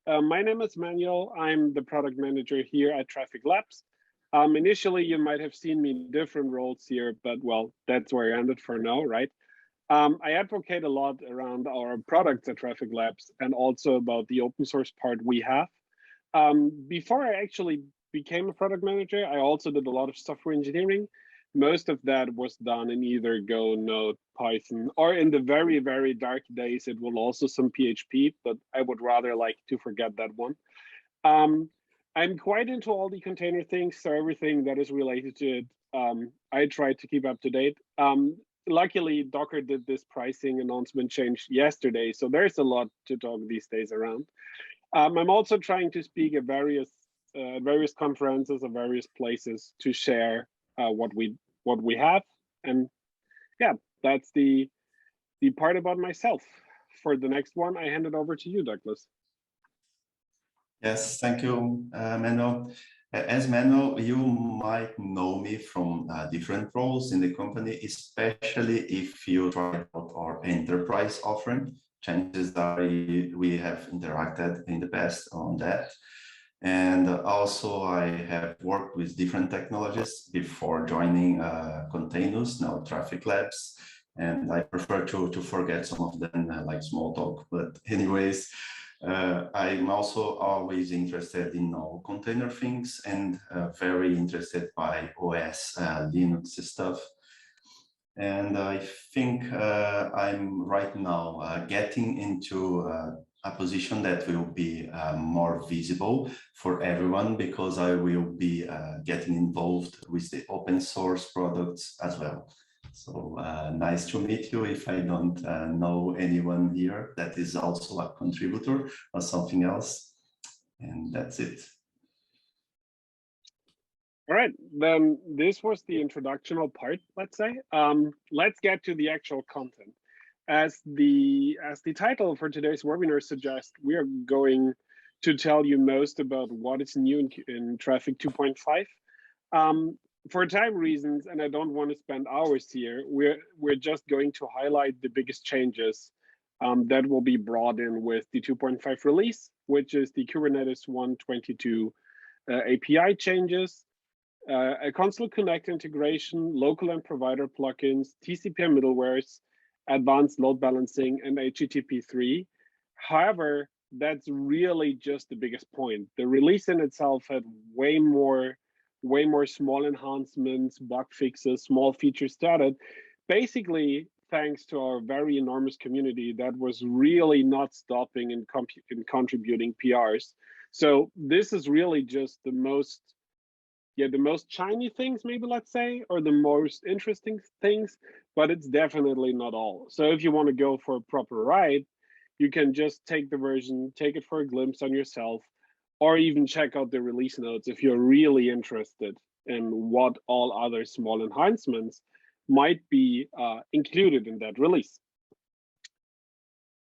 My name is Manuel. I'm the product manager here at Traefik Labs. Initially, you might have seen me in different roles here, but well, that's where I ended for now, right? I advocate a lot around our products at Traefik Labs and also about the open source part we have. Before I actually became a product manager, I also did a lot of software engineering. Most of that was done in either Go, Node, Python, or in the very, very dark days, it will also some PHP, but I would rather like to forget that one. I'm quite into all the container things, so everything that is related to it, I try to keep up to date. Luckily, Docker did this pricing announcement change yesterday, so there's a lot to talk these days around. I'm also trying to speak at various conferences or various places to share what we have, and yeah, that's the part about myself. For the next one, I hand it over to you, Douglas. Yes, thank you, Manuel. As Manuel, you might know me from different roles in the company, especially if you try out our enterprise offering, changes that we have interacted in the past on that. And also I have worked with different technologies before joining Containers, now Traefik Labs, and I prefer to forget some of them like small talk, but anyways, I'm also always interested in all container things and very interested by OS Linux stuff. And I think I'm right now getting into a position that will be more visible for everyone because I will be getting involved with the open source products as well. So nice to meet you if I don't know anyone here that is also a contributor or something else. And that's it. All right, then this was the introductional part, let's say. Let's get to the actual content. As the title for today's webinar suggests, we are going to tell you most about what is new in Traefik 2.5. For time reasons, and I don't want to spend hours here, we're just going to highlight the biggest changes that will be brought in with the 2.5 release, which is the Kubernetes 1.22 API changes, a Consul Connect integration, local and provider plugins, TCP and middlewares, advanced load balancing, and HTTP 3. However, that's really just the biggest point. The release in itself had way more small enhancements, bug fixes, small features added. Basically, thanks to our very enormous community that was really not stopping in contributing PRs. So this is really just the most shiny things, maybe let's say, or the most interesting things, but it's definitely not all. So if you want to go for a proper ride, you can just take the version, take it for a glimpse on yourself, or even check out the release notes if you're really interested in what all other small enhancements might be included in that release.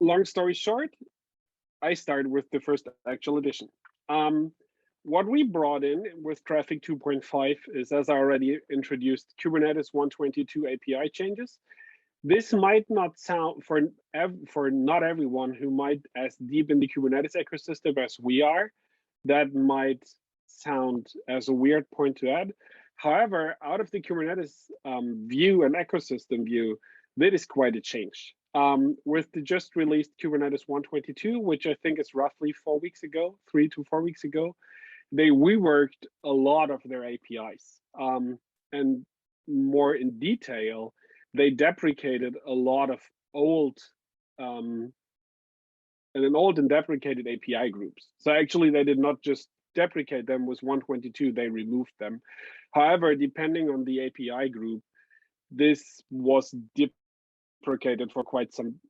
Long story short, I started with the first actual edition. What we brought in with Traefik 2.5 is, as I already introduced, Kubernetes 1.22 API changes. This might not sound, for not everyone who might as deep in the Kubernetes ecosystem as we are, that might sound as a weird point to add. However, out of the Kubernetes view and ecosystem view, that is quite a change. With the just released Kubernetes 1.22, which I think is roughly 4 weeks ago, 3 to 4 weeks ago, they reworked a lot of their APIs. And more in detail, they deprecated a lot of old and deprecated API groups. So actually, they did not just deprecate them with 1.22, they removed them. However, depending on the API group, this was deprecated for quite some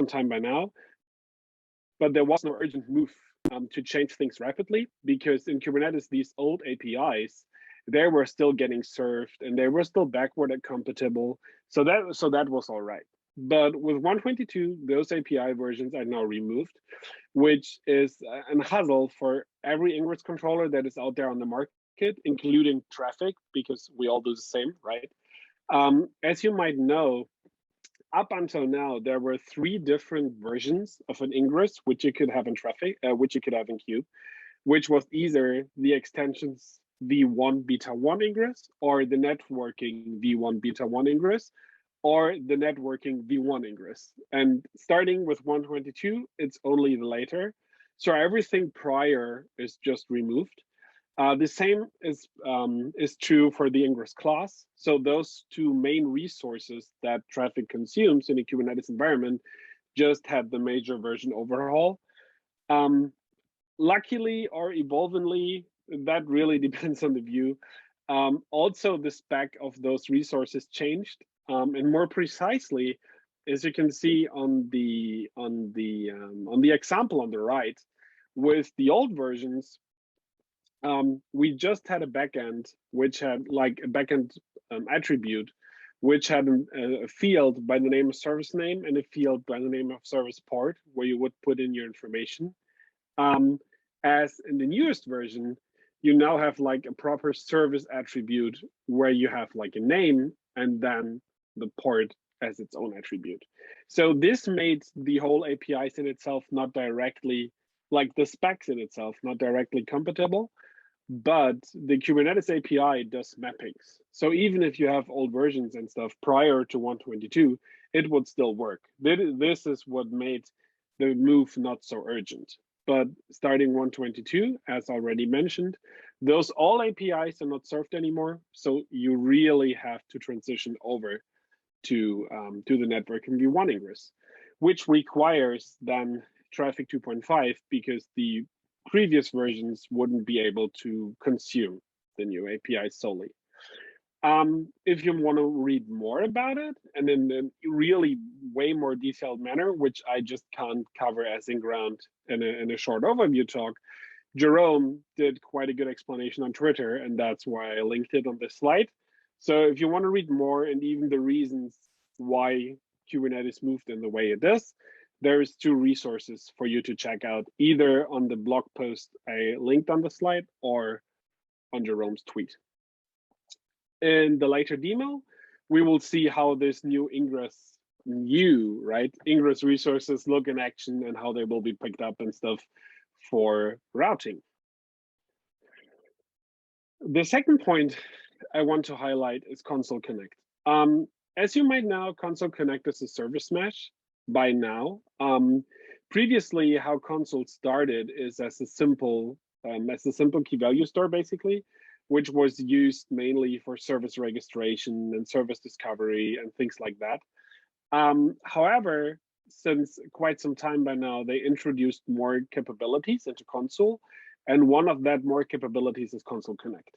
time by now. But there was no urgent move to change things rapidly, because in Kubernetes, these old APIs, they were still getting served and they were still backward compatible. So that was all right. But with 1.22, those API versions are now removed, which is a hassle for every Ingress controller that is out there on the market, including Traefik, because we all do the same, right? As you might know, up until now, there were 3 different versions of an Ingress, which you could have in Traefik, which you could have in Cube, which was either the extensions v1 beta 1 Ingress, or the networking v1 beta 1 Ingress, or the networking v1 Ingress. And starting with 122, it's only the later. So everything prior is just removed. The same is true for the Ingress class. So those 2 main resources that Traefik consumes in a Kubernetes environment just had the major version overhaul. Luckily or evolvingly, that really depends on the view. Also, the spec of those resources changed, and more precisely, as you can see on the example on the right, with the old versions, we just had a backend which had like a backend attribute, which had a field by the name of service name and a field by the name of service port, where you would put in your information. As in the newest version, you now have like a proper service attribute where you have like a name and then the port as its own attribute. So this made the whole APIs in itself not directly, like the specs in itself, not directly compatible, but the Kubernetes API does mappings. So even if you have old versions and stuff prior to 122, it would still work. This is what made the move not so urgent. But starting 122, as already mentioned, those all APIs are not served anymore. So you really have to transition over to the networking v1 Ingress, which requires then Traefik 2.5, because the previous versions wouldn't be able to consume the new API solely. If you want to read more about it, and in a really way more detailed manner, which I just can't cover as in ground in a short overview talk, Jerome did quite a good explanation on Twitter, and that's why I linked it on this slide. So if you want to read more and even the reasons why Kubernetes moved in the way it does, there's 2 resources for you to check out, either on the blog post I linked on the slide or on Jerome's tweet. In the later demo, we will see how this new Ingress Ingress resources look in action and how they will be picked up and stuff for routing. The second point I want to highlight is Consul Connect. As you might know, Consul Connect is a service mesh by now. Previously, how Consul started is as a simple key value store, basically, which was used mainly for service registration and service discovery and things like that. However, since quite some time by now, they introduced more capabilities into Consul, and one of that more capabilities is Consul Connect.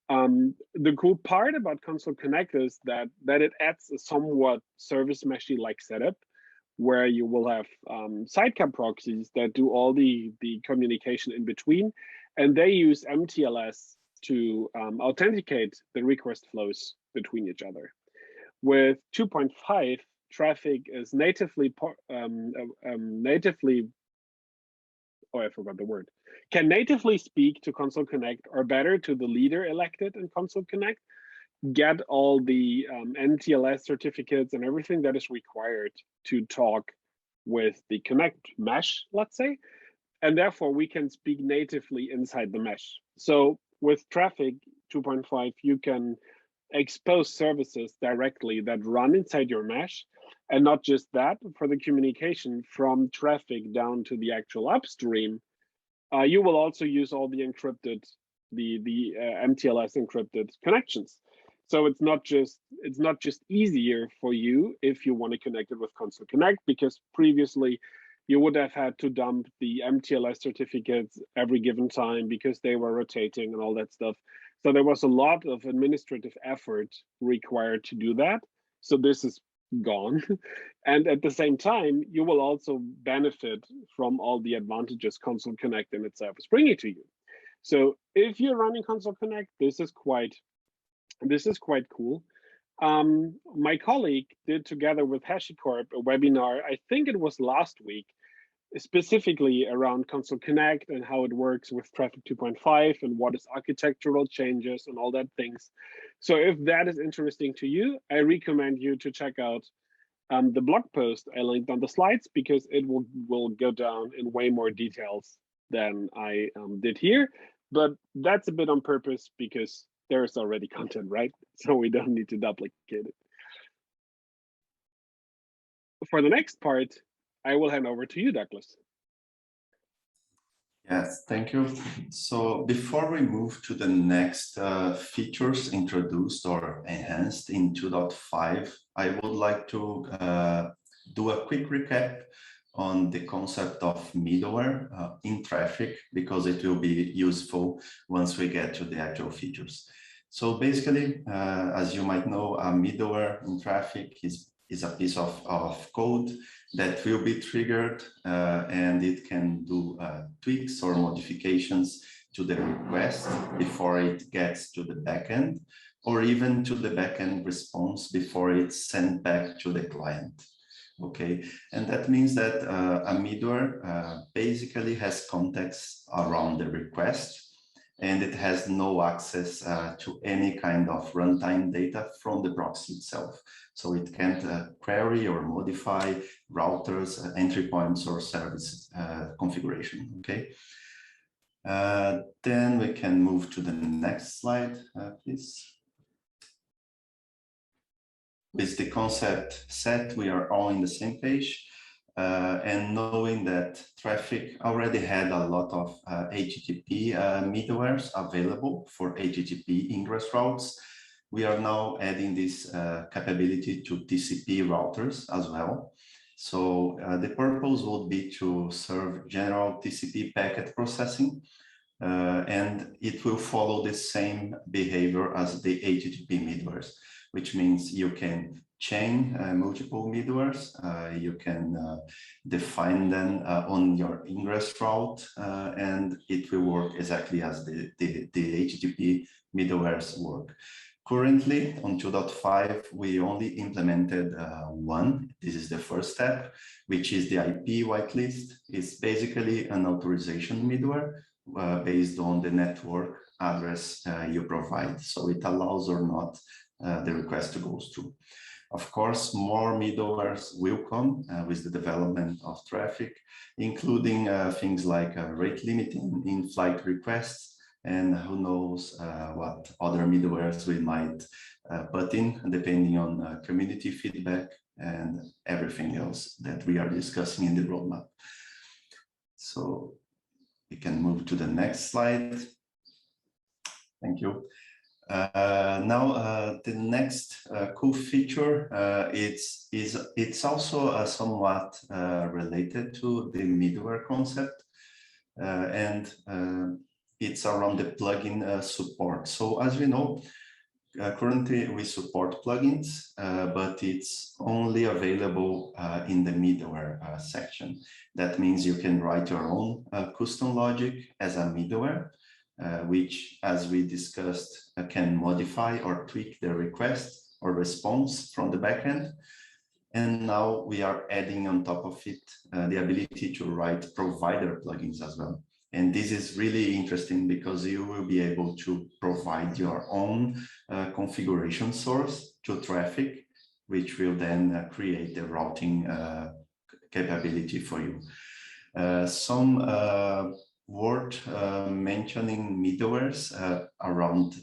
The cool part about Consul Connect is that it adds a somewhat service meshy-like setup, where you will have sidecar proxies that do all the communication in between, and they use MTLS to authenticate the request flows between each other. With 2.5, Traefik is natively, can natively speak to Consul Connect, or better, to the leader elected in Consul Connect, get all the MTLS certificates and everything that is required to talk with the Connect mesh, let's say, and therefore we can speak natively inside the mesh. So with Traefik 2.5, you can expose services directly that run inside your mesh, and not just that, for the communication from Traefik down to the actual upstream, you will also use all the encrypted, the MTLS encrypted connections. So it's not just easier for you if you want to connect it with Consul Connect, because previously you would have had to dump the MTLS certificates every given time because they were rotating and all that stuff. So there was a lot of administrative effort required to do that. So this is gone. And at the same time, you will also benefit from all the advantages Consul Connect in itself is bringing to you. So if you're running Consul Connect, this is quite cool. My colleague did, together with HashiCorp, a webinar, I think it was last week, specifically around Consul Connect and how it works with Traefik 2.5 and what is architectural changes and all that things. So if that is interesting to you, I recommend you to check out The blog post I linked on the slides because it will go down in way more details than I did here, but that's a bit on purpose because there's already content, right? So we don't need to duplicate it. For the next part, I will hand over to you, Douglas. Yes, thank you. So before we move to the next features introduced or enhanced in 2.5, I would like to do a quick recap on the concept of middleware in Traefik, because it will be useful once we get to the actual features. So basically, as you might know, a middleware in Traefik is a piece of code that will be triggered and it can do tweaks or modifications to the request before it gets to the backend, or even to the backend response before it's sent back to the client. Okay, and that means that a middleware basically has context around the request, and it has no access to any kind of runtime data from the proxy itself. So it can't query or modify routers, entry points, or service configuration, okay? Then we can move to the next slide, please. With the concept set, we are all in the same page. And knowing that Traefik already had a lot of HTTP middlewares available for HTTP ingress routes, we are now adding this capability to TCP routers as well. So the purpose would be to serve general TCP packet processing, and it will follow the same behavior as the HTTP middlewares, which means you can chain multiple middlewares, you can define them on your ingress route, and it will work exactly as the HTTP middlewares work. Currently, on 2.5, we only implemented one. This is the first step, which is the IP whitelist. It's basically an authorization middleware based on the network address you provide. So it allows or not the request to go through. Of course, more middlewares will come with the development of Traefik, including things like rate limiting in-flight requests, and who knows what other middlewares we might put in, depending on community feedback and everything else that we are discussing in the roadmap. So we can move to the next slide. Thank you. Now, the next cool feature, it's also somewhat related to the middleware concept, and it's around the plugin support. So as we know, currently we support plugins, but it's only available in the middleware section. That means you can write your own custom logic as a middleware, which, as we discussed, can modify or tweak the request or response from the backend. And now we are adding on top of it the ability to write provider plugins as well. And this is really interesting because you will be able to provide your own configuration source to Traefik, which will then create the routing capability for you. Some word mentioning middlewares around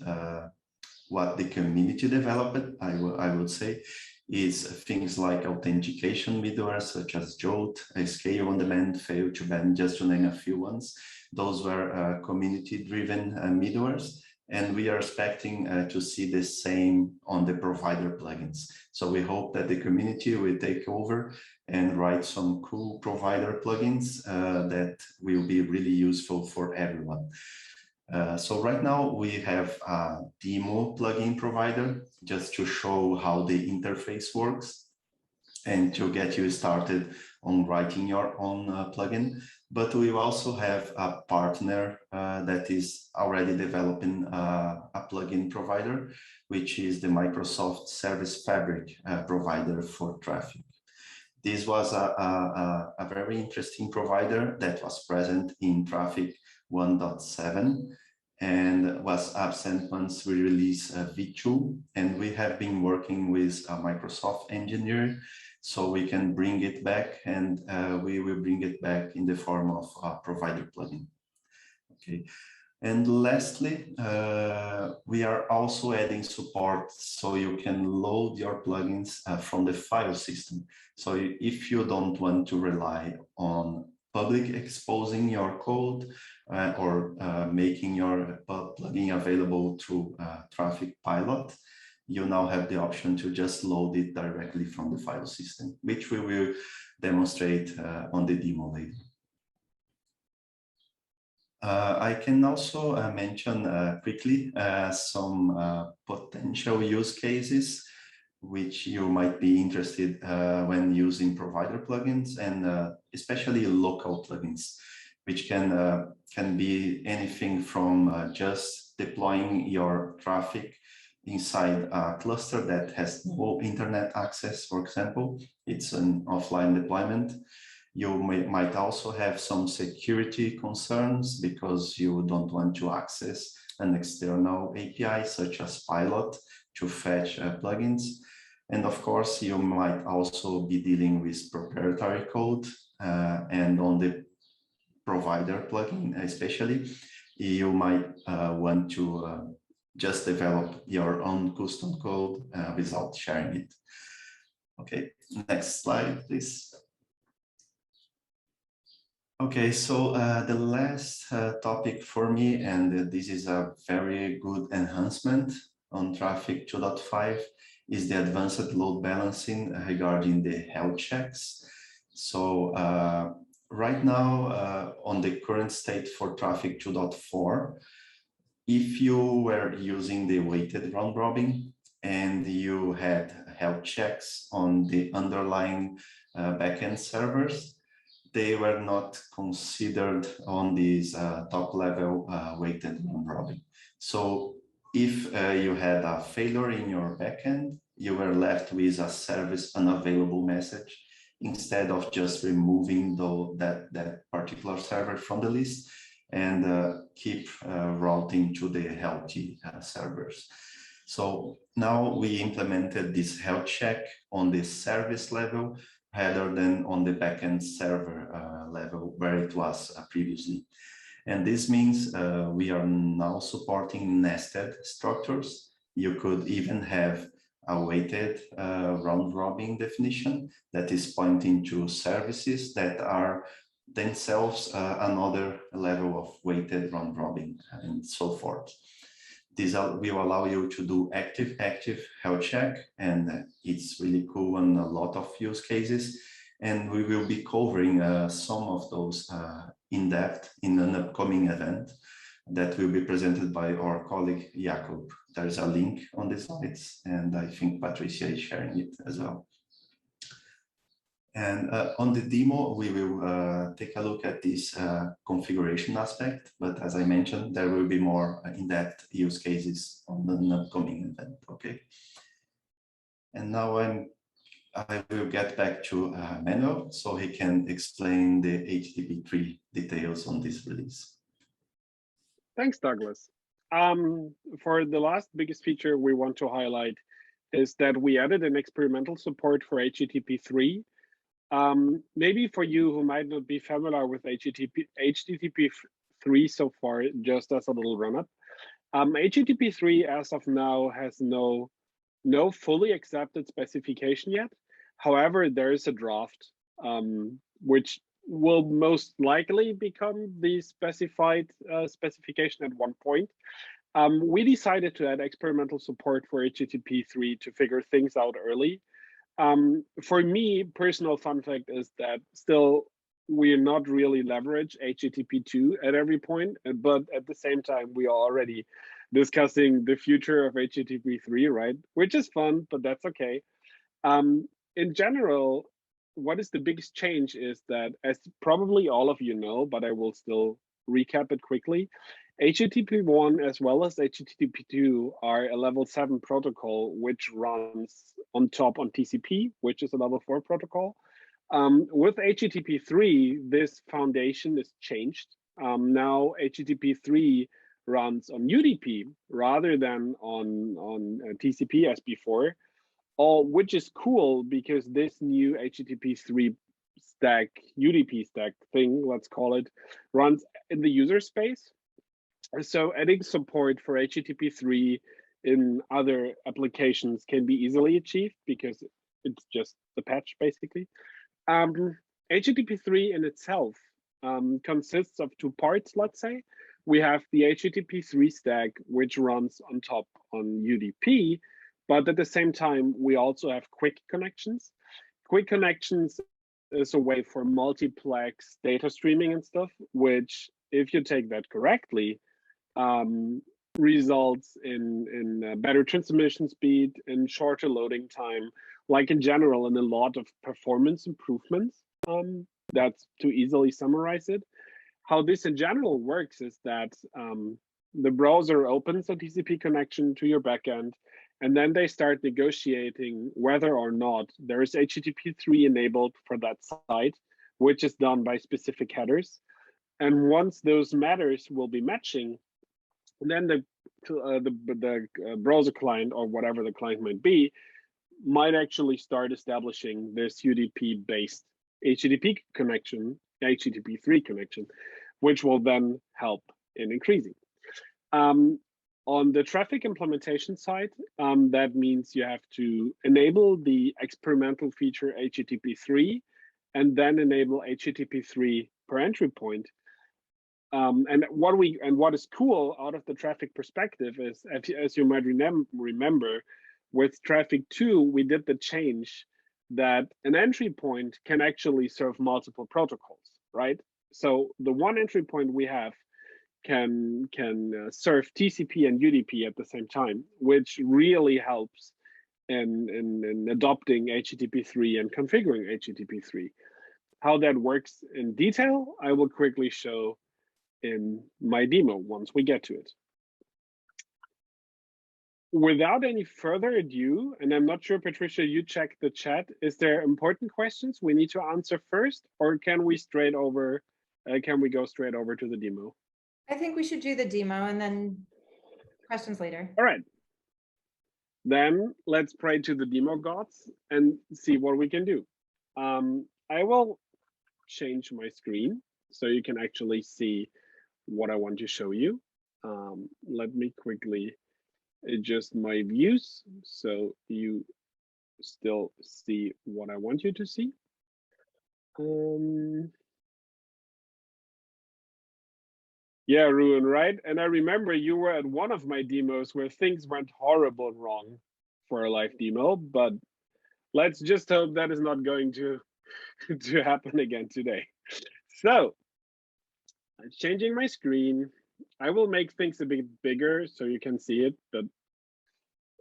what the community developed, I would say, is things like authentication middleware such as Jolt, Scale on Demand, Fail to Ban, just to name a few ones. Those were community-driven middlewares, and we are expecting to see the same on the provider plugins. So we hope that the community will take over and write some cool provider plugins that will be really useful for everyone. So right now we have a demo plugin provider just to show how the interface works and to get you started on writing your own plugin. But we also have a partner that is already developing a plugin provider, which is the Microsoft Service Fabric provider for Traefik. This was a very interesting provider that was present in Traefik 1.7 and was absent once we released V2. And we have been working with a Microsoft engineer So we can bring it back, and we will bring it back in the form of a provider plugin. Okay. And lastly, we are also adding support so you can load your plugins from the file system. So if you don't want to rely on public exposing your code or making your plugin available through Traefik Pilot, you now have the option to just load it directly from the file system, which we will demonstrate on the demo later. I can also mention quickly some potential use cases which you might be interested when using provider plugins, and especially local plugins, which can be anything from just deploying your traffic inside a cluster that has no internet access, for example. It's an offline deployment. You might also have some security concerns because you don't want to access an external API such as Pilot to fetch plugins. And of course, you might also be dealing with proprietary code, and on the provider plugin especially, you might want to just develop your own custom code without sharing it. Okay, next slide, please. Okay, so the last topic for me, and this is a very good enhancement on Traefik 2.5, is the advanced load balancing regarding the health checks. So right now, on the current state for Traefik 2.4, if you were using the weighted round robin and you had health checks on the underlying backend servers, they were not considered on this top level weighted round robin. So if you had a failure in your backend, you were left with a service unavailable message instead of just removing that particular server from the list and keep routing to the healthy servers. So now we implemented this health check on the service level rather than on the backend server level where it was previously. And this means we are now supporting nested structures. You could even have a weighted round robin definition that is pointing to services that are themselves another level of weighted round robin and so forth. This will allow you to do active health check, and it's really cool on a lot of use cases. And we will be covering some of those in depth in an upcoming event that will be presented by our colleague Jakob. There's a link on the slides, and I think Patricia is sharing it as well. And on the demo, we will take a look at this configuration aspect. But as I mentioned, there will be more in-depth use cases on an upcoming event. Okay. And now I will get back to Manuel so he can explain the HTTP3 details on this release. Thanks, Douglas. For the last biggest feature we want to highlight is that we added an experimental support for HTTP3. Maybe for you who might not be familiar with HTTP3 so far, just as a little run-up, HTTP3 as of now has no fully accepted specification yet. However, there is a draft which will most likely become the specified specification at one point. We decided to add experimental support for HTTP3 to figure things out early. For me, personal fun fact is that still we're not really leverage HTTP2 at every point, but at the same time, we are already discussing the future of HTTP3, right? Which is fun, but that's okay. In general, what is the biggest change is that, as probably all of you know, but I will still recap it quickly, HTTP1 as well as HTTP2 are a level 7 protocol, which runs on top on TCP, which is a level 4 protocol. With HTTP3, this foundation is changed. Now HTTP3 runs on UDP rather than on TCP as before. which is cool because this new HTTP 3 stack, UDP stack thing, let's call it, runs in the user space. So adding support for HTTP 3 in other applications can be easily achieved because it's just the patch, basically. HTTP 3 in itself consists of two parts, let's say. We have the HTTP 3 stack, which runs on top on UDP, but at the same time, we also have quick connections. Quick connections is a way for multiplex data streaming and stuff, which, if you take that correctly, results in better transmission speed and shorter loading time, like in general, in a lot of performance improvements. That's to easily summarize it. How this in general works is that the browser opens a TCP connection to your backend, and then they start negotiating whether or not there is HTTP 3 enabled for that site, which is done by specific headers. And once those matters will be matching, then the browser client, or whatever the client might be, might actually start establishing this UDP-based HTTP connection, HTTP 3 connection, which will then help in increasing. On the Traefik implementation side, that means you have to enable the experimental feature HTTP 3 and then enable HTTP 3 per entry point. And what is cool out of the Traefik perspective is, as you might remember, with Traefik 2, we did the change that an entry point can actually serve multiple protocols, right? So the one entry point we have can serve TCP and UDP at the same time, which really helps in adopting HTTP 3 and configuring HTTP 3. How that works in detail, I will quickly show in my demo once we get to it. Without any further ado, and I'm not sure, Patricia, you checked the chat, is there important questions we need to answer first, or can we go straight over to the demo? I think we should do the demo and then questions later. All right. Then let's pray to the demo gods and see what we can do. I will change my screen so you can actually see what I want to show you. Let me quickly adjust my views so you still see what I want you to see. Yeah, Ruin, right? And I remember you were at one of my demos where things went horrible wrong for a live demo, but let's just hope that is not going to happen again today. So I'm changing my screen. I will make things a bit bigger so you can see it, but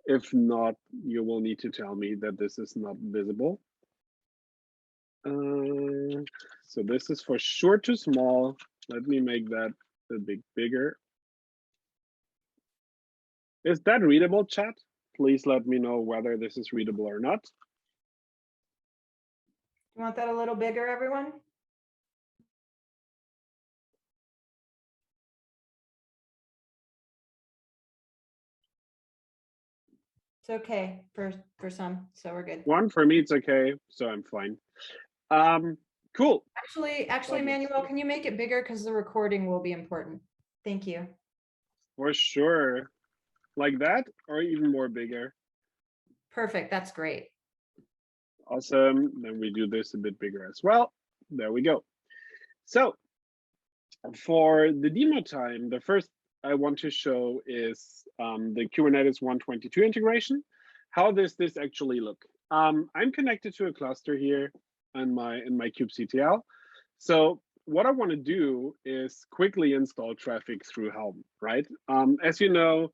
if not, you will need to tell me that this is not visible. So this is for sure too small. Let me make that a bit bigger. Is that readable, chat? Please let me know whether this is readable or not. You want that a little bigger, everyone? It's okay for some, so we're good. One, for me, it's okay, so I'm fine. Cool. Actually, Manuel, can you make it bigger? Because the recording will be important. Thank you. For sure. Like that, or even more bigger? Perfect, that's great. Awesome, then we do this a bit bigger as well. There we go. So for the demo time, the first I want to show is the Kubernetes 1.22 integration. How does this actually look? I'm connected to a cluster here in my kubectl. So what I want to do is quickly install Traefik through Helm, right? As you know,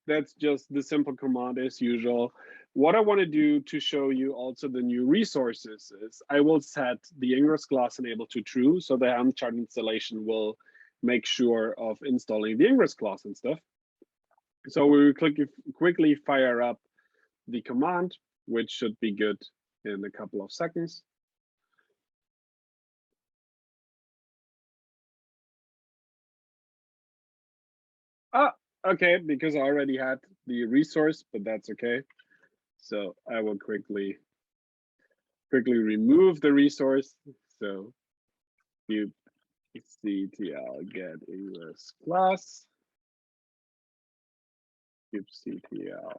that's just the simple command as usual. What I want to do to show you also the new resources is I will set the Ingress class enable to true, so the Helm chart installation will make sure of installing the Ingress class and stuff. So we will quickly fire up the command, which should be good in a couple of seconds. Okay, because I already had the resource, but that's okay. So I will quickly remove the resource. So kubectl get ingress class, kubectl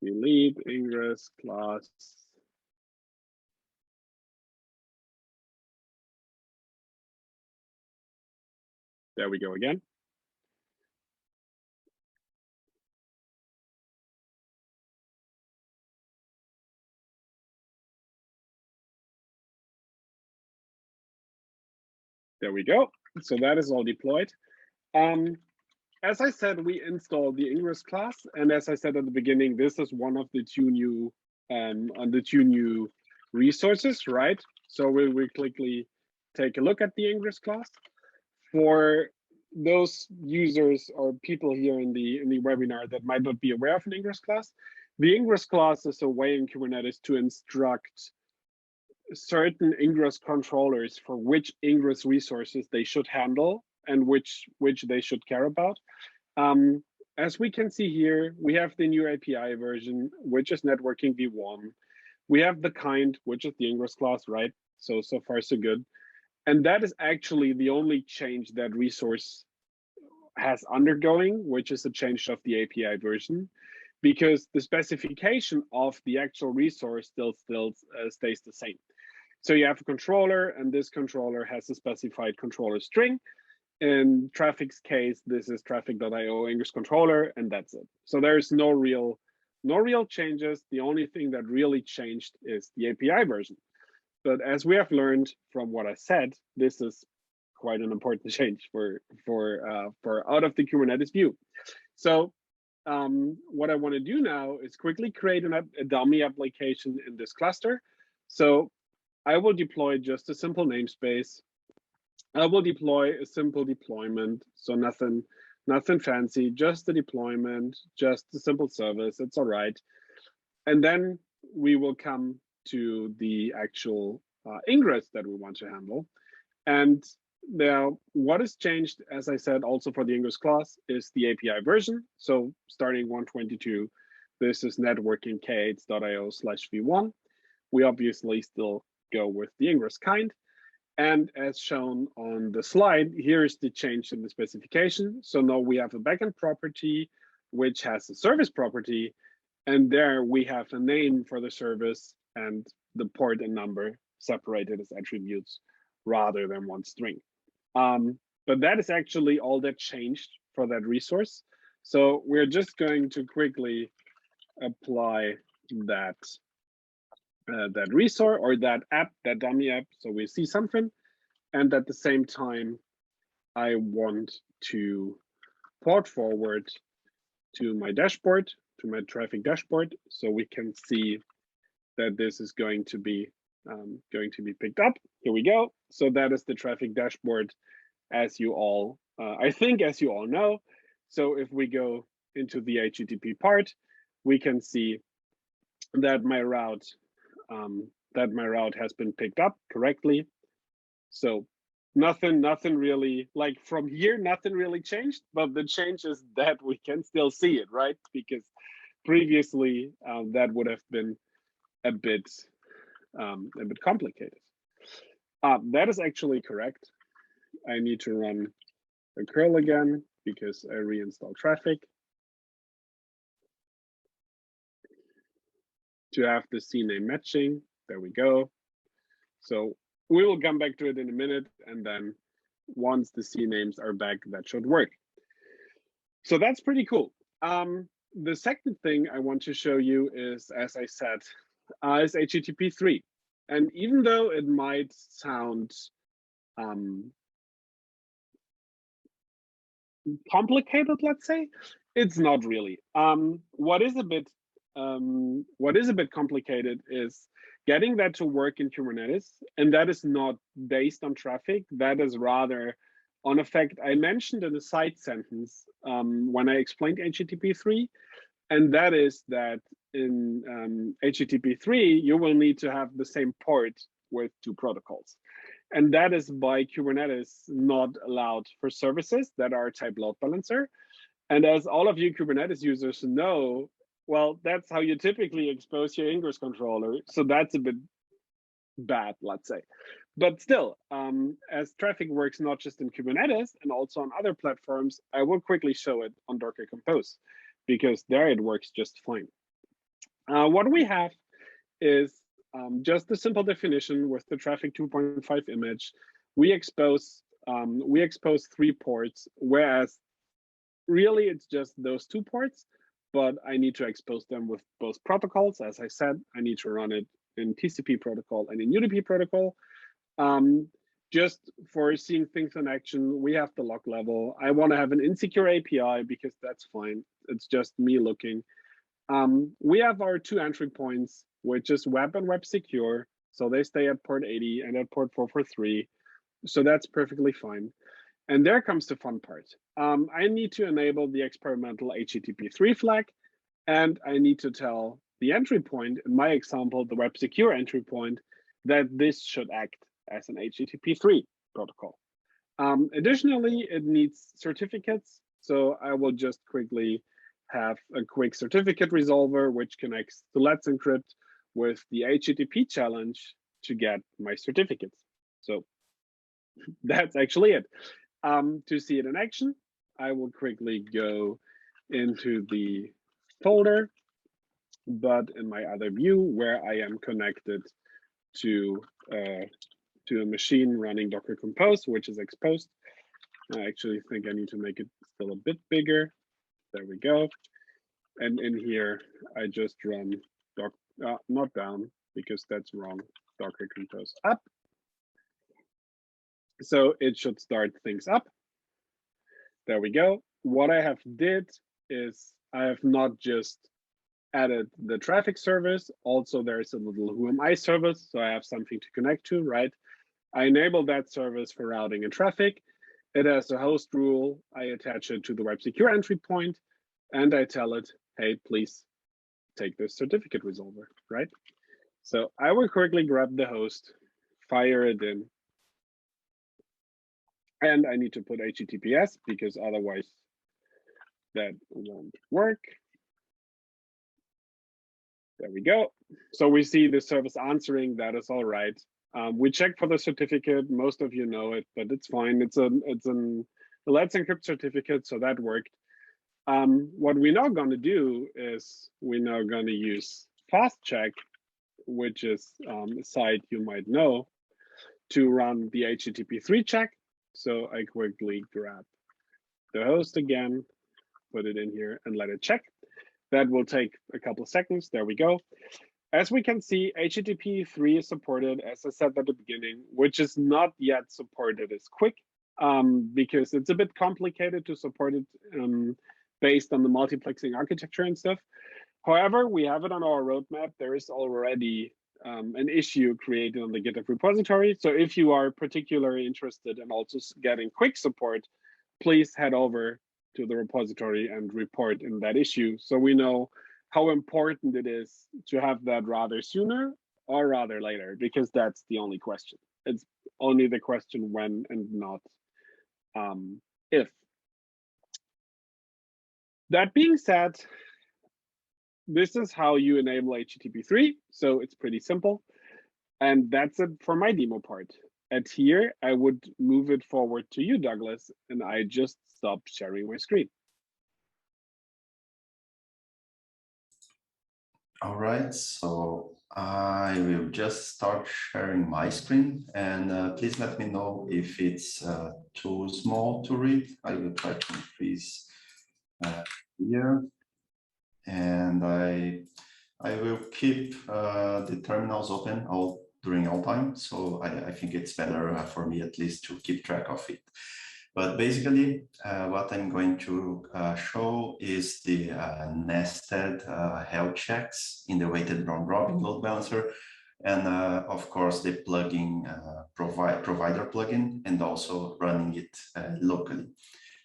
delete ingress class. There we go again. There we go. So that is all deployed. As I said, we installed the Ingress class, and as I said at the beginning, this is one of the two new resources, right? So we'll quickly take a look at the Ingress class. For those users or people here in the webinar that might not be aware of an Ingress class, the Ingress class is a way in Kubernetes to instruct certain Ingress controllers for which Ingress resources they should handle and which they should care about. As we can see here, we have the new API version, which is networking v1. We have the kind, which is the Ingress class, right? So far so good. And that is actually the only change that resource has undergoing, which is a change of the API version, because the specification of the actual resource still stays the same. So you have a controller, and this controller has a specified controller string. In Traefik's case, this is Traefik.io Ingress controller, and that's it. So there's no real changes. The only thing that really changed is the API version. But as we have learned from what I said, this is quite an important change for out of the Kubernetes view. So what I want to do now is quickly create a dummy application in this cluster. So I will deploy just a simple namespace. I will deploy a simple deployment, so nothing fancy, just the deployment, just a simple service. It's all right. And then we will come to the actual ingress that we want to handle. And now what has changed, as I said, also for the Ingress class is the API version. So starting 122, this is networking k8s.io/v1. We obviously still go with the Ingress kind. And as shown on the slide, here's the change in the specification. So now we have a backend property, which has a service property. And there we have a name for the service and the port and number separated as attributes rather than one string. But that is actually all that changed for that resource. So we're just going to quickly apply that resource or that app, that dummy app. So we see something. And at the same time, I want to port forward to my dashboard, to my Traefik dashboard, so we can see that this is going to be picked up. Here we go. So that is the Traefik dashboard, as you all, I think, as you all know. So if we go into the HTTP part, we can see that my route has been picked up correctly. So nothing really, like from here, nothing really changed, but the change is that we can still see it, right? Because previously that would have been a bit complicated. That is actually correct. I need to run a curl again because I reinstalled Traefik to have the CNAME matching. There we go. So we will come back to it in a minute, and then once the CNAMEs are back, that should work. So that's pretty cool. The second thing I want to show you is, as I said, is HTTP 3. And even though it might sound complicated, let's say, it's not really. What is a bit complicated is getting that to work in Kubernetes, and that is not based on Traefik. That is rather on a fact I mentioned in the side sentence when I explained HTTP 3, and that is that in HTTP 3 you will need to have the same port with two protocols, and that is by Kubernetes not allowed for services that are type load balancer. And as all of you Kubernetes users know, well, that's how you typically expose your Ingress controller. So that's a bit bad, let's say. But still, as Traefik works not just in Kubernetes and also on other platforms, I will quickly show it on Docker Compose because there it works just fine. What we have is just a simple definition with the Traefik 2.5 image. We expose 3 ports, whereas really it's just those 2 ports, but I need to expose them with both protocols. As I said, I need to run it in TCP protocol and in UDP protocol. Just for seeing things in action, we have the log level. I want to have an insecure API because that's fine. It's just me looking. We have our 2 entry points, which is web and web secure. So they stay at port 80 and at port 443. So that's perfectly fine. And there comes the fun part. I need to enable the experimental HTTP3 flag, and I need to tell the entry point, in my example, the web secure entry point, that this should act as an HTTP3 protocol. Additionally, it needs certificates. So I will just quickly have a quick certificate resolver, which connects to Let's Encrypt with the HTTP challenge to get my certificates. So that's actually it. To see it in action, I will quickly go into the folder, but in my other view where I am connected to a machine running Docker Compose, which is exposed. I actually think I need to make it still a bit bigger. There we go. And in here, I just run not down because that's wrong. Docker Compose up. So it should start things up. There we go. What I have did is I have not just added the Traefik service. Also, there's a little who am I service. So I have something to connect to, right? I enable that service for routing and traffic. It has a host rule. I attach it to the web secure entry point, and I tell it, hey, please take this certificate resolver, right? So I will quickly grab the host, fire it in, and I need to put HTTPS because otherwise that won't work. There we go. So we see the service answering, that is all right. We check for the certificate. Most of you know it, but it's fine. It's a Let's Encrypt certificate, so that worked. What we're now going to do is we're now going to use fast check, which is a site you might know, to run the HTTP3 check. So I quickly grab the host again, put it in here and let it check. That will take a couple of seconds. There we go. As we can see, HTTP3 is supported, as I said at the beginning, which is not yet supported as quick because it's a bit complicated to support it based on the multiplexing architecture and stuff. However, we have it on our roadmap. There is already an issue created on the GitHub repository. So if you are particularly interested in also getting quick support, please head over to the repository and report in that issue so we know how important it is to have that rather sooner or rather later, because that's the only question. It's only the question when and not if. That being said, this is how you enable HTTP3. So it's pretty simple. And that's it for my demo part. And here, I would move it forward to you, Douglas, and I just stop sharing my screen. All right, so I will just start sharing my screen, and please let me know if it's too small to read. I will try to increase here, and I will keep the terminals open during all time. So I think it's better for me at least to keep track of it. But basically, what I'm going to show is the nested health checks in the weighted round robin load balancer, and of course the plugin provider plugin, and also running it locally.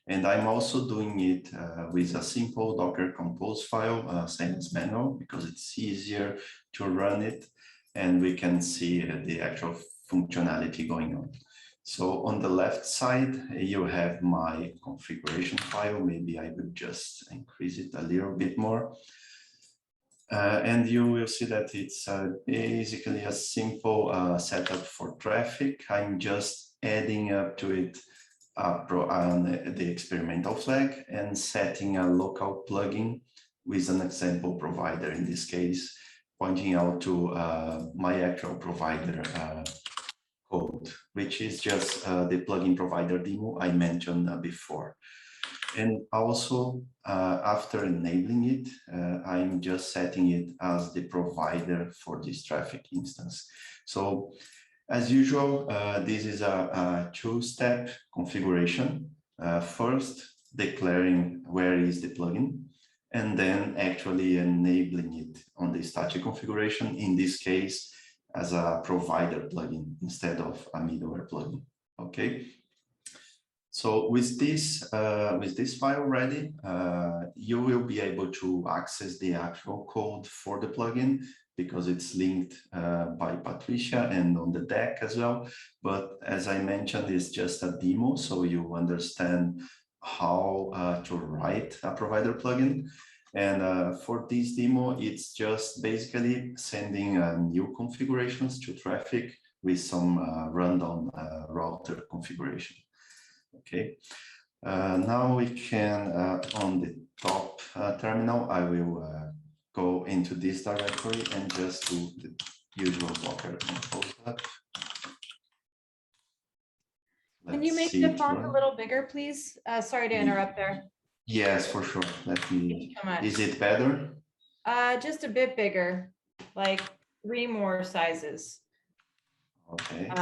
And I'm also doing it with a simple Docker Compose file, same as Manuel, because it's easier to run it, and we can see the actual functionality going on. So on the left side, you have my configuration file. Maybe I will just increase it a little bit more. And you will see that it's basically a simple setup for Traefik. I'm just adding up to it the experimental flag and setting a local plugin with an example provider, in this case, pointing out to my actual provider code, which is just the plugin provider demo I mentioned before. And also, after enabling it, I'm just setting it as the provider for this Traefik instance. So as usual, this is a two-step configuration. First, declaring where is the plugin, and then actually enabling it on the static configuration, in this case, as a provider plugin instead of a middleware plugin. Okay. So with this file ready, you will be able to access the actual code for the plugin because it's linked by Patricia and on the deck as well. But as I mentioned, it's just a demo, so you understand how to write a provider plugin. And for this demo, it's just basically sending new configurations to Traefik with some rundown router configuration. Okay, now we can, on the top terminal, I will go into this directory and just do the usual Docker compose up. Can you make the font a little bigger, please? Sorry to interrupt there. Yes, for sure. Let me. Thank you so much. Is it better? Just a bit bigger, like 3 more sizes. Okay.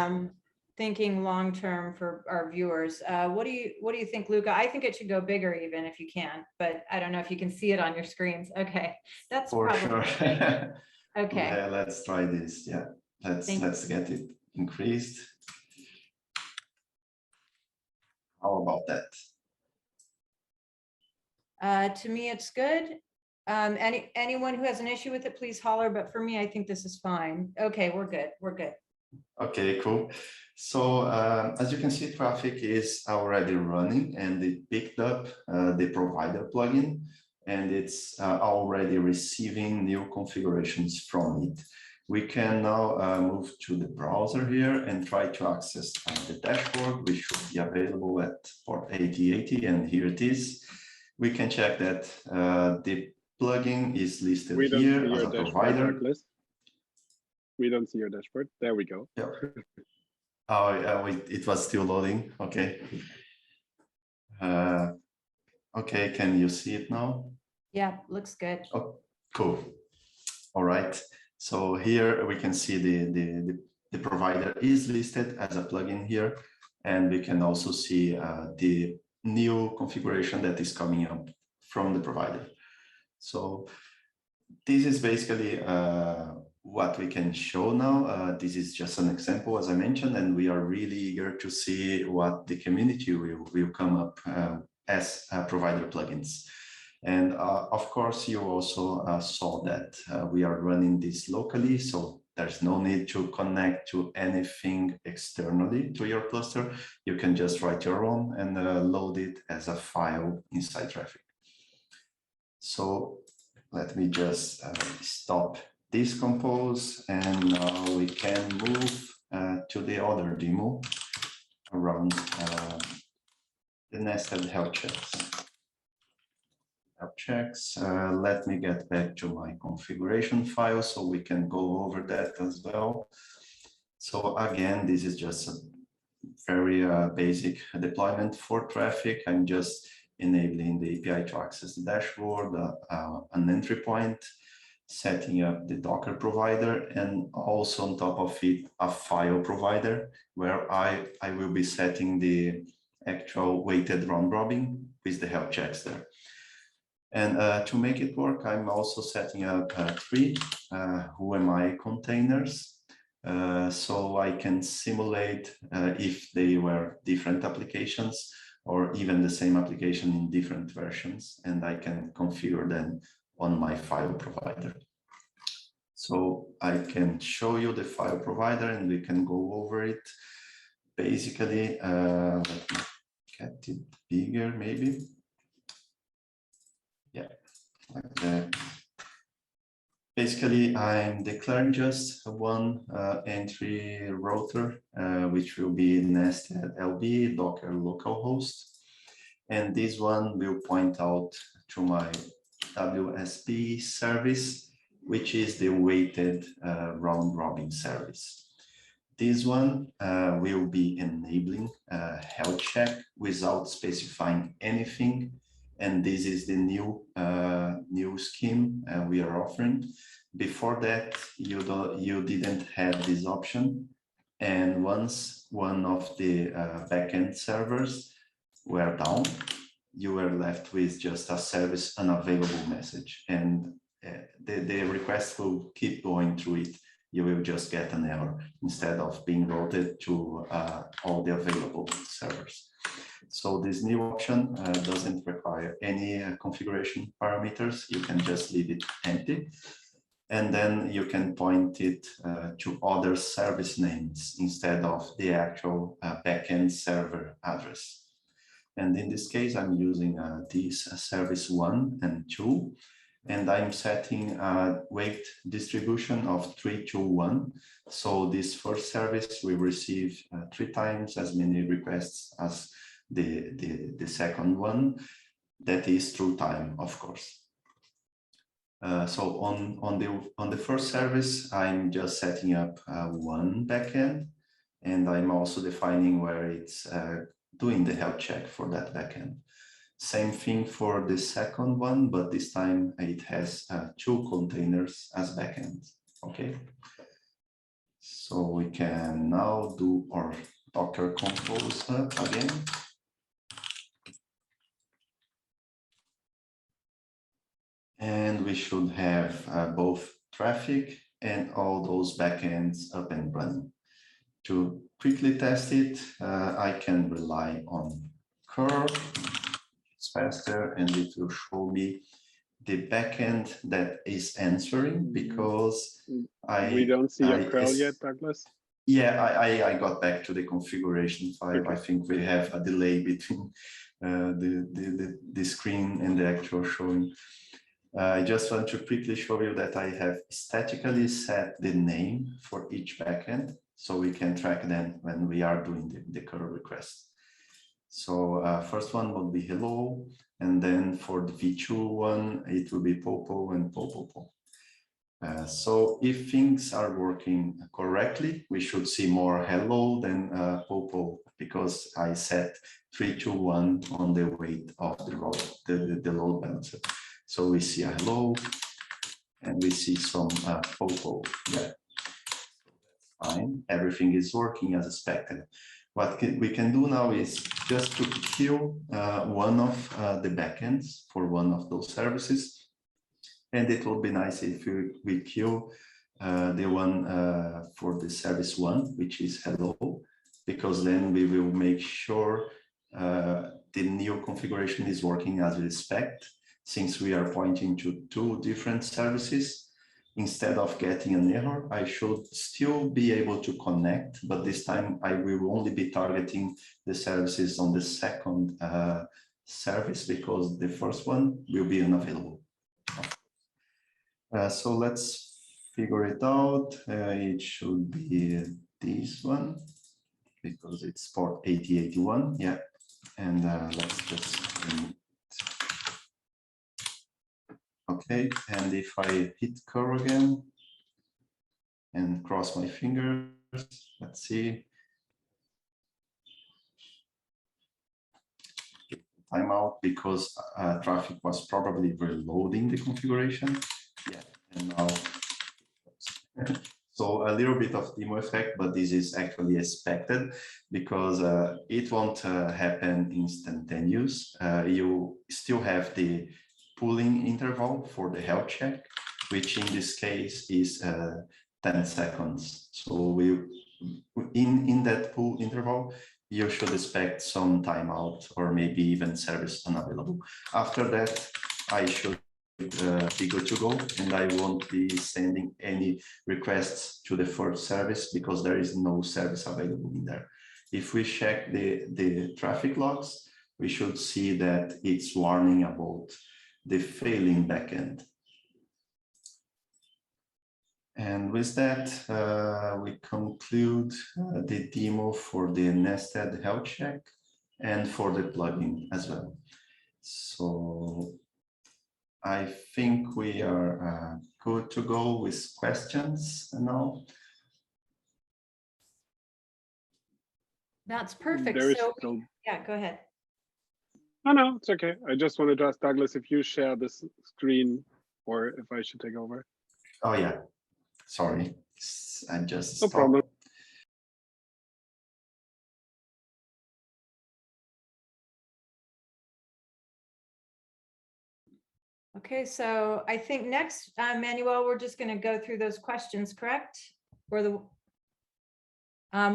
Thinking long term for our viewers. What do you think, Luca? I think it should go bigger even if you can, but I don't know if you can see it on your screens. Okay, that's for probably sure. okay. Yeah, let's try this. Yeah, let's get it increased. How about that? To me, it's good. Anyone who has an issue with it, please holler. But for me, I think this is fine. Okay, we're good. We're good. Okay, cool. So as you can see, Traefik is already running and it picked up the provider plugin and it's already receiving new configurations from it. We can now move to the browser here and try to access the dashboard, which should be available at port 8080, and here it is. We can check that the plugin is listed here as a provider. Douglas. We don't see your dashboard. There we go. Yeah. Oh, it was still loading. Okay. Okay, can you see it now? Yeah, looks good. Oh, cool. All right. So here we can see the provider is listed as a plugin here, and we can also see the new configuration that is coming up from the provider. So this is basically what we can show now. This is just an example, as I mentioned, and we are really eager to see what the community will come up as provider plugins. And of course, you also saw that we are running this locally, so there's no need to connect to anything externally to your cluster. You can just write your own and load it as a file inside Traefik. So let me just stop this compose, and now we can move to the other demo around the nested health checks. Let me get back to my configuration file so we can go over that as well. So again, this is just a very basic deployment for Traefik. I'm just enabling the API to access the dashboard, an entry point, setting up the Docker provider, and also on top of it, a file provider where I will be setting the actual weighted round robin with the health checks there. And to make it work, I'm also setting up 3 whoami containers so I can simulate if they were different applications or even the same application in different versions, and I can configure them on my file provider. So I can show you the file provider and we can go over it. Basically, let me get it bigger maybe. Yeah, like that. Basically, I'm declaring just one entry router, which will be nested LB Docker localhost. And this one will point out to my WSP service, which is the weighted round robin service. This one will be enabling health check without specifying anything. And this is the new scheme we are offering. Before that, you didn't have this option. And once one of the backend servers were down, you were left with just a service unavailable message, and the request will keep going through it. You will just get an error instead of being routed to all the available servers. So this new option doesn't require any configuration parameters. You can just leave it empty. And then you can point it to other service names instead of the actual backend server address. And in this case, I'm using this service 1 and 2, and I'm setting a weight distribution of 3 to 1. So this first service will receive 3 times as many requests as the second one. That is through time, of course. So on the first service, I'm just setting up one backend, and I'm also defining where it's doing the health check for that backend. Same thing for the second one, but this time it has 2 containers as backends. Okay. So we can now do our Docker compose again. And we should have both Traefik and all those backends up and running. To quickly test it, I can rely on curl. It's faster, and it will show me the backend that is answering, because we don't see a curl yet, Douglas. Yeah, I got back to the configuration file. Okay. I think we have a delay between the screen and the actual showing. I just want to quickly show you that I have statically set the name for each backend, so we can track them when we are doing the curl request. So first one will be hello, and then for the V2 one, it will be popo and popopo. So if things are working correctly, we should see more hello than popo, because I set 3 to 1 on the weight of the load balancer. So we see a hello, and we see some popo. Yeah, that's fine. Everything is working as expected. What we can do now is just to kill one of the backends for one of those services. And it would be nice if we kill the one for the service 1, which is hello, because then we will make sure the new configuration is working as we expect. Since we are pointing to 2 different services, instead of getting an error, I should still be able to connect, but this time I will only be targeting the services on the second service, because the first one will be unavailable. So let's figure it out. It should be this one, because it's port 8081. Yeah, and let's just okay. And if I hit curl again and cross my fingers, let's see. Timeout, because Traefik was probably reloading the configuration. Yeah, and now so a little bit of demo effect, but this is actually expected, because it won't happen instantaneous. You still have the pooling interval for the health check, which in this case is 10 seconds. So in that pool interval, you should expect some timeout or maybe even service unavailable. After that, I should be good to go, and I won't be sending any requests to the first service, because there is no service available in there. If we check the traffic logs, we should see that it's warning about the failing backend. And with that, we conclude the demo for the nested health check and for the plugin as well. So I think we are good to go with questions now. That's perfect. There is So still... yeah, go ahead. Oh, no, it's okay. I just wanted to ask Douglas if you share this screen or if I should take over. Oh, yeah. Sorry. I just No stopped. problem. Okay, so I think next, Manuel, we're just going to go through those questions, correct? Or the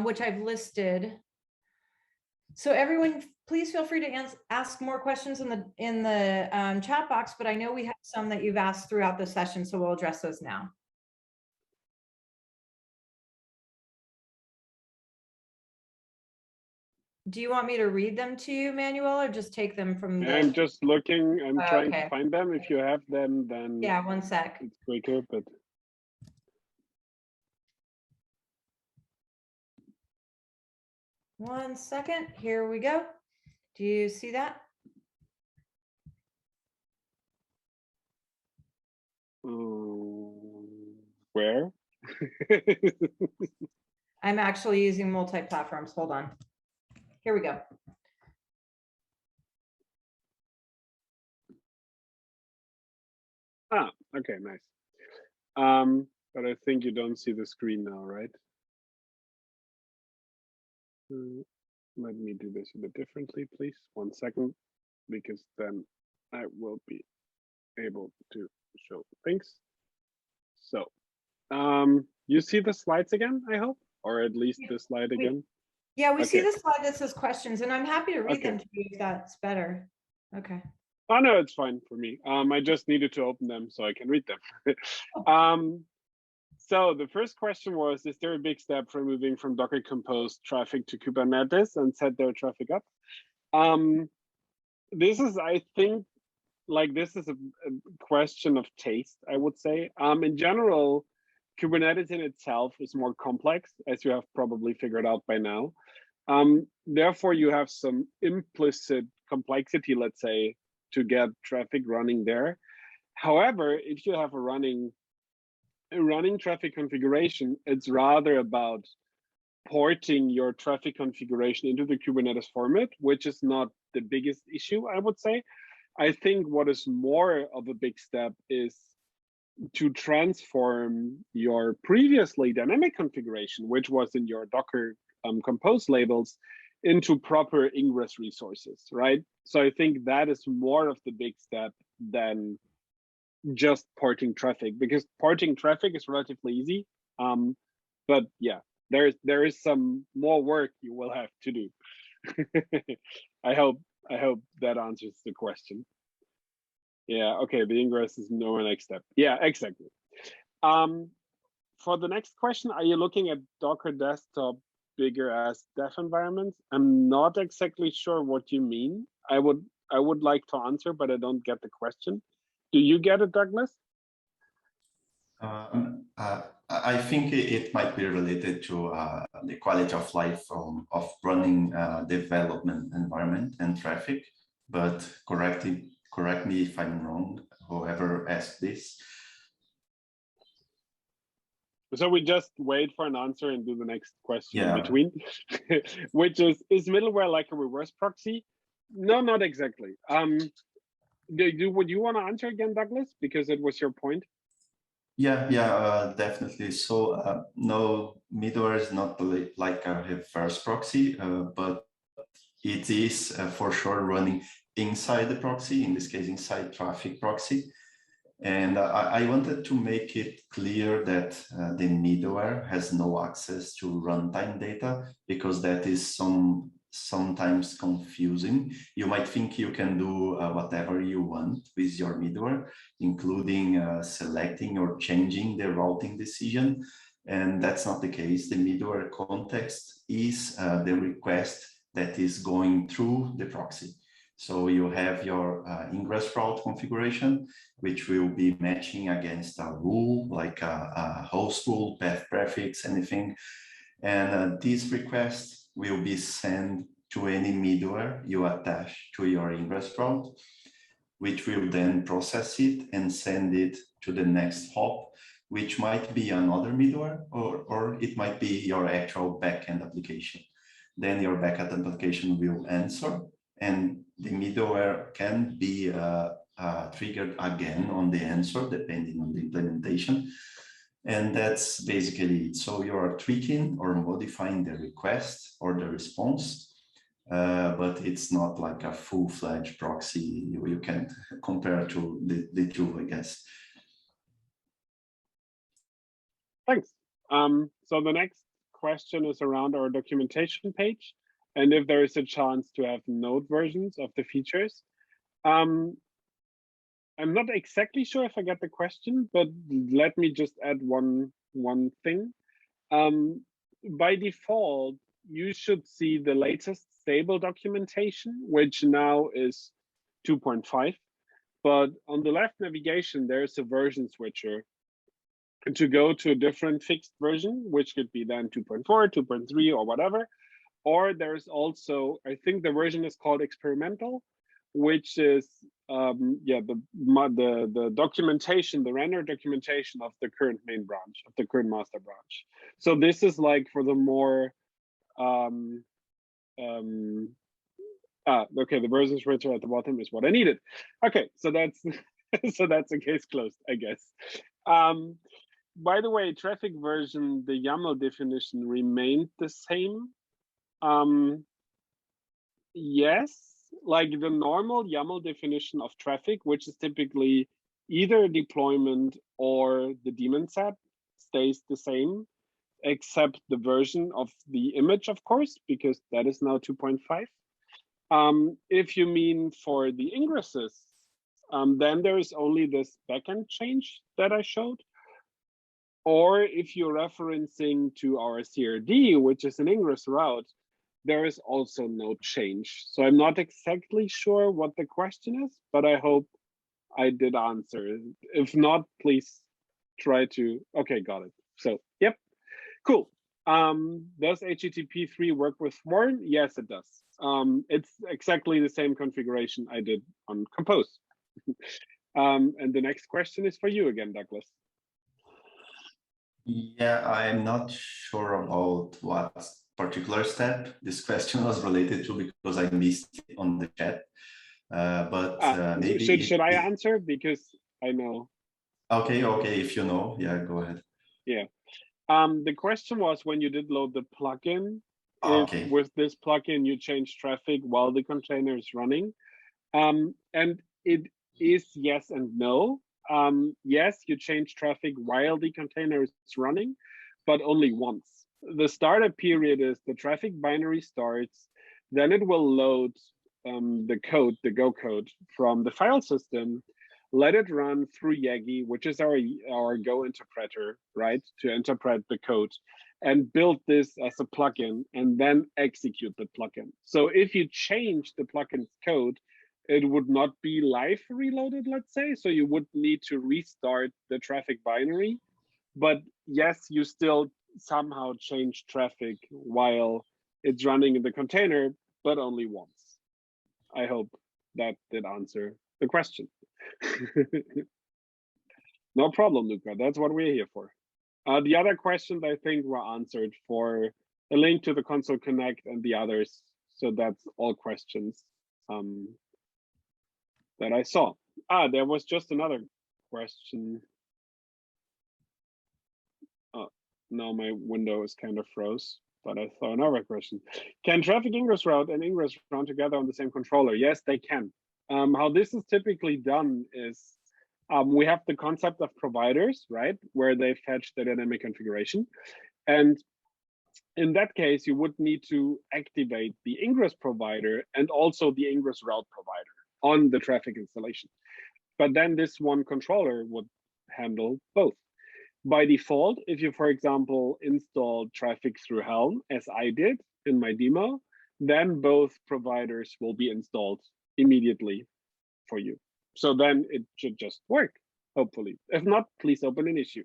which I've listed. So everyone, please feel free to ask more questions in the chat box, but I know we have some that you've asked throughout the session, so we'll address those now. Do you want me to read them to you, Manuel, or just take them from the... I'm just looking, I'm trying okay. to find them. If you have them, then yeah, one sec. It's quicker, but... One second, here we go. Do you see that? Where? I'm actually using multi-platforms. Hold on. Here we go. Ah, okay, nice. But I think you don't see the screen now, right? Let me do this a bit differently, please. 1 second, because then I will be able to show things. So, you see the slides again, I hope, or at least the slide again. Yeah, we see Okay. the slide that says questions, and I'm happy to read Okay. them to you if that's better. Okay. Oh no, it's fine for me. I just needed to open them so I can read them. So the first question was, is there a big step for moving from Docker Compose traffic to Kubernetes and set their traffic up? This is, I think, like this is a question of taste, I would say. In general, Kubernetes in itself is more complex, as you have probably figured out by now. Therefore, you have some implicit complexity, let's say, to get traffic running there. However, if you have a running traffic configuration, it's rather about porting your traffic configuration into the Kubernetes format, which is not the biggest issue, I would say. I think what is more of a big step is to transform your previously dynamic configuration, which was in your Docker Compose labels, into proper Ingress resources, right? So I think that is more of the big step than just porting traffic, because porting traffic is relatively easy. But yeah, there is some more work you will have to do. I hope that answers the question. Yeah, okay, the Ingress is no next step. Yeah, exactly. For the next question, are you looking at Docker Desktop bigger as dev environments? I'm not exactly sure what you mean. I would like to answer, but I don't get the question. Do you get it, Douglas? I think it might be related to the quality of life of running development environment and traffic, but correct me if I'm wrong, whoever asked this. So we just wait for an answer and do the next question in Yeah. between, which is middleware like a reverse proxy? No, not exactly. Would you want to answer again, Douglas? Because it was your point. Yeah, definitely. So no, middleware is not like a reverse proxy, but it is for sure running inside the proxy, in this case, inside Traefik Proxy. And I wanted to make it clear that the middleware has no access to runtime data, because that is sometimes confusing. You might think you can do whatever you want with your middleware, including selecting or changing the routing decision. And that's not the case. The middleware context is the request that is going through the proxy. So you have your Ingress route configuration, which will be matching against a rule, like a host rule, path prefix, anything. And this request will be sent to any middleware you attach to your Ingress route, which will then process it and send it to the next hop, which might be another middleware, or it might be your actual backend application. Then your backend application will answer, and the middleware can be triggered again on the answer, depending on the implementation. And that's basically it. So you are tweaking or modifying the request or the response, but it's not like a full-fledged proxy. You can't compare to the two, I guess. Thanks. So the next question is around our documentation page, and if there is a chance to have node versions of the features. I'm not exactly sure if I get the question, but let me just add one thing. By default, you should see the latest stable documentation, which now is 2.5. But on the left navigation, there's a version switcher to go to a different fixed version, which could be then 2.4, 2.3, or whatever. Or there's also, I think the version is called experimental, which is the documentation, the render documentation of the current main branch, of the current master branch. So this is like for the more okay, the version switcher at the bottom is what I needed. Okay, so that's so that's a case closed, I guess. By the way, Traefik version, the YAML definition remained the same. Yes, like the normal YAML definition of Traefik, which is typically either deployment or the daemon set, stays the same, except the version of the image, of course, because that is now 2.5. If you mean for the ingresses, then there is only this backend change that I showed. Or if you're referencing to our CRD, which is an Ingress route, there is also no change. So I'm not exactly sure what the question is, but I hope I did answer. If not, please try to, okay, got it. So, yep, cool. Does HTTP 3 work with Warn? Yes, it does. It's exactly the same configuration I did on Compose. And the next question is for you again, Douglas. Yeah, I'm not sure about what particular step this question was related to, because I missed it on the chat. Maybe should I answer, because I know? Okay, if you know, yeah, go ahead. Yeah. The question was when you did load the plugin, if with this plugin you change Traefik while the container is running. And it is yes and no. Yes, you change Traefik while the container is running, but only once. The startup period is the Traefik binary starts, then it will load the code, the Go code from the file system, let it run through Yagi, which is our Go interpreter, right, to interpret the code, and build this as a plugin, and then execute the plugin. So if you change the plugin's code, it would not be live reloaded, let's say. So you would need to restart the Traefik binary. But yes, you still somehow change Traefik while it's running in the container, but only once. I hope that did answer the question. No problem, Luca. That's what we're here for. The other questions I think were answered for a link to the Consul Connect and the others. So that's all questions that I saw. There was just another question. Now my window is kind of froze, but I saw another question. Can Traefik Ingress route and Ingress run together on the same controller? Yes, they can. How this is typically done is we have the concept of providers, right, where they fetch the dynamic configuration. And in that case, you would need to activate the Ingress provider and also the Ingress route provider on the Traefik installation. But then this one controller would handle both. By default, if you, for example, install Traefik through Helm, as I did in my demo, then both providers will be installed immediately for you. So then it should just work, hopefully. If not, please open an issue.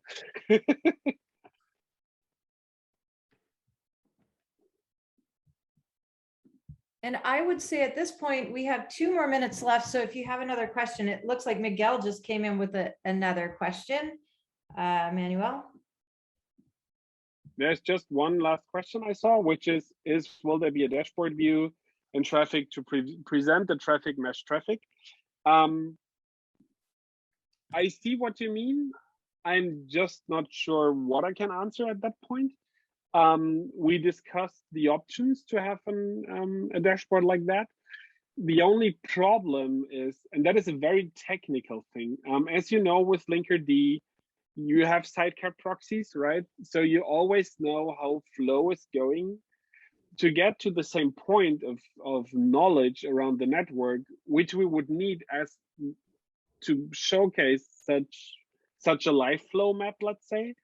And I would say at this point, we have 2 more minutes left. So if you have another question, it looks like Miguel just came in with another question. Manuel? There's just one last question I saw, which is will there be a dashboard view in Traefik to present the traffic mesh traffic? I see what you mean. I'm just not sure what I can answer at that point. We discussed the options to have a dashboard like that. The only problem is, and that is a very technical thing. As you know, with Linkerd, you have sidecar proxies, right? So you always know how flow is going. To get to the same point of knowledge around the network, which we would need as to showcase such a live flow map, let's say,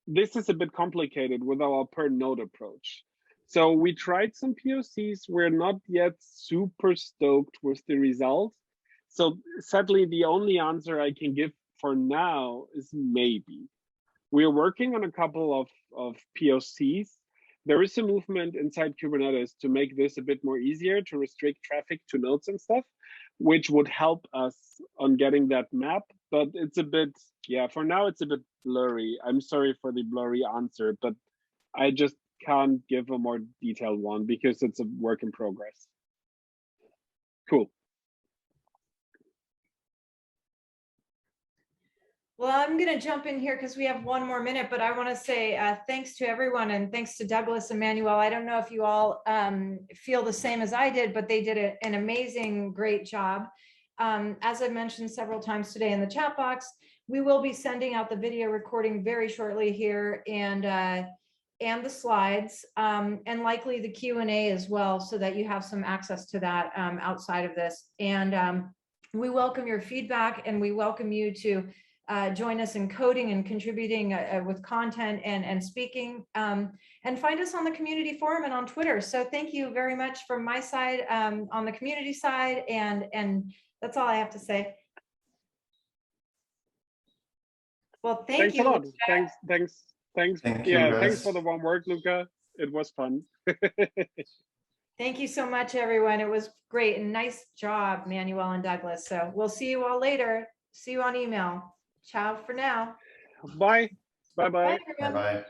this is a bit complicated with our per node approach. So we tried some POCs. We're not yet super stoked with the results. So sadly, the only answer I can give for now is maybe. We're working on a couple of POCs. There is a movement inside Kubernetes to make this a bit more easier, to restrict traffic to nodes and stuff, which would help us on getting that map. But it's a bit, yeah, for now it's a bit blurry. I'm sorry for the blurry answer, but I just can't give a more detailed one because it's a work in progress. Cool. Well, I'm going to jump in here because we have 1 more minute, but I want to say thanks to everyone and thanks to Douglas and Manuel. I don't know if you all feel the same as I did, but they did an amazing, great job. As I mentioned several times today in the chat box, we will be sending out the video recording very shortly here and the slides and likely the Q&A as well, so that you have some access to that outside of this. And we welcome your feedback, and we welcome you to join us in coding and contributing with content and speaking, and find us on the community forum and on Twitter. So thank you very much from my side on the community side, and that's all I have to say. Well, thanks you. A lot. Thanks. Thanks for the warm work, Luca. It was fun. Thank you so much, everyone. It was great and nice job, Manuel and Douglas. So we'll see you all later. See you on email. Ciao for now. Bye. Bye-bye. Bye, everyone. Bye-bye.